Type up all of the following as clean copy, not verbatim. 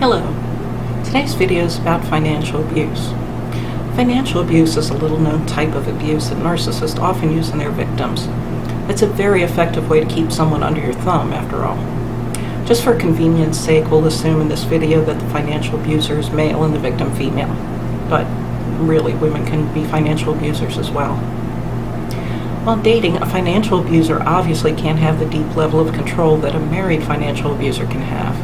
Hello. Today's video is about financial abuse. Financial abuse is a little-known type of abuse that narcissists often use in their victims. It's a very effective way to keep someone under your thumb, after all. Just for convenience sake, we'll assume in this video that the financial abuser is male and the victim female. But really, women can be financial abusers as well. While dating, a financial abuser obviously can't have the deep level of control that a married financial abuser can have.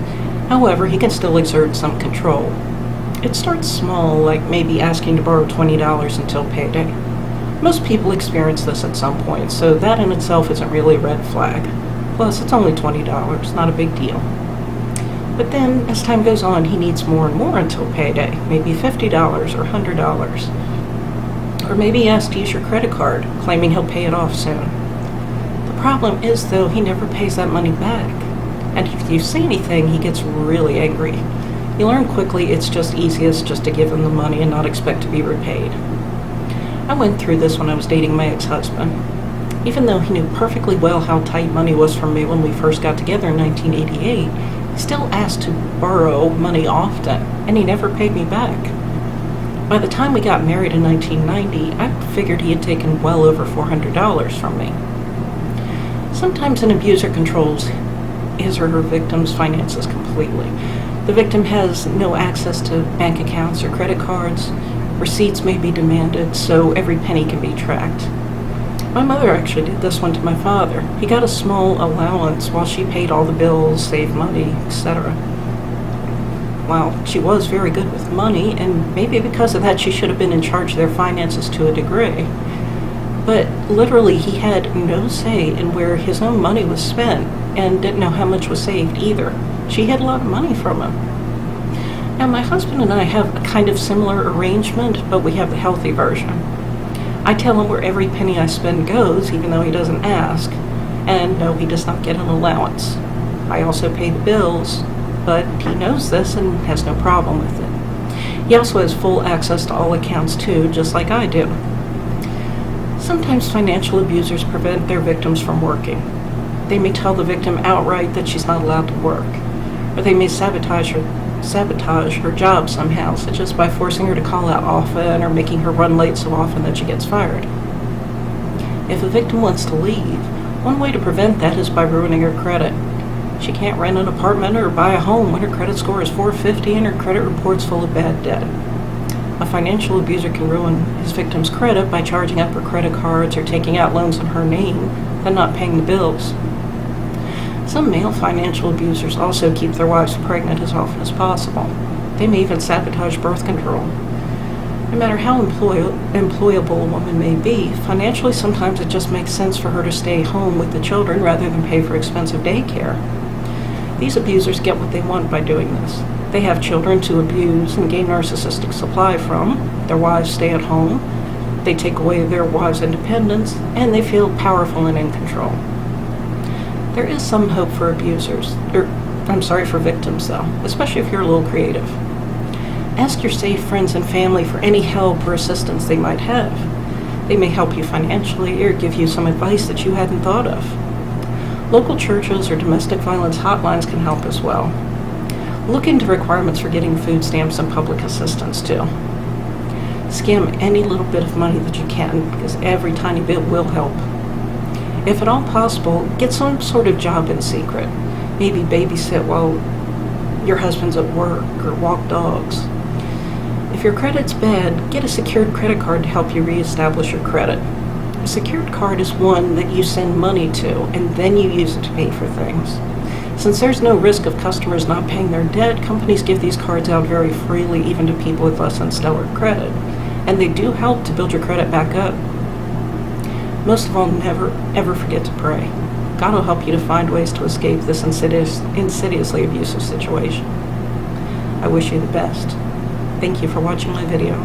However, he can still exert some control. It starts small, like maybe asking to borrow $20 until payday. Most people experience this at some point, so that in itself isn't really a red flag. Plus, it's only $20, not a big deal. But then, as time goes on, he needs more and more until payday, maybe $50 or $100. Or maybe he asks to use your credit card, claiming he'll pay it off soon. The problem is, though, he never pays that money back. And if you say anything, he gets really angry. You learn quickly it's just easiest just to give him the money and not expect to be repaid. I went through this when I was dating my ex-husband. Even though he knew perfectly well how tight money was for me when we first got together in 1988, he still asked to borrow money often, and he never paid me back. By the time we got married in 1990, I figured he had taken well over $400 from me. Sometimes an abuser controls his or her victim's finances completely. The victim has no access to bank accounts or credit cards. Receipts may be demanded, so every penny can be tracked. My mother actually did this one to my father. He got a small allowance while she paid all the bills, saved money, etc. While she was very good with money, and maybe because of that she should have been in charge of their finances to a degree. But literally he had no say in where his own money was spent, and didn't know how much was saved either. She had a lot of money from him. Now my husband and I have a kind of similar arrangement, but we have the healthy version. I tell him where every penny I spend goes, even though he doesn't ask, and no, he does not get an allowance. I also pay the bills, but he knows this and has no problem with it. He also has full access to all accounts too, just like I do. Sometimes financial abusers prevent their victims from working. They may tell the victim outright that she's not allowed to work, or they may sabotage her job somehow, such as by forcing her to call out often or making her run late so often that she gets fired. If a victim wants to leave, one way to prevent that is by ruining her credit. She can't rent an apartment or buy a home when her credit score is 450 and her credit report's full of bad debt. A financial abuser can ruin his victim's credit by charging up her credit cards or taking out loans in her name, then not paying the bills. Some male financial abusers also keep their wives pregnant as often as possible. They may even sabotage birth control. No matter how employable a woman may be, financially sometimes it just makes sense for her to stay home with the children rather than pay for expensive daycare. These abusers get what they want by doing this. They have children to abuse and gain narcissistic supply from. Their wives stay at home. They take away their wives' independence, and they feel powerful and in control. There is some hope for for victims though, especially if you're a little creative. Ask your safe friends and family for any help or assistance they might have. They may help you financially or give you some advice that you hadn't thought of. Local churches or domestic violence hotlines can help as well. Look into requirements for getting food stamps and public assistance too. Skim any little bit of money that you can, because every tiny bit will help. If at all possible, get some sort of job in secret. Maybe babysit while your husband's at work or walk dogs. If your credit's bad, get a secured credit card to help you reestablish your credit. A secured card is one that you send money to and then you use it to pay for things. Since there's no risk of customers not paying their debt, companies give these cards out very freely even to people with less than stellar credit. And they do help to build your credit back up. Most of all, never ever forget to pray. God will help you to find ways to escape this insidiously abusive situation. I wish you the best. Thank you for watching my video.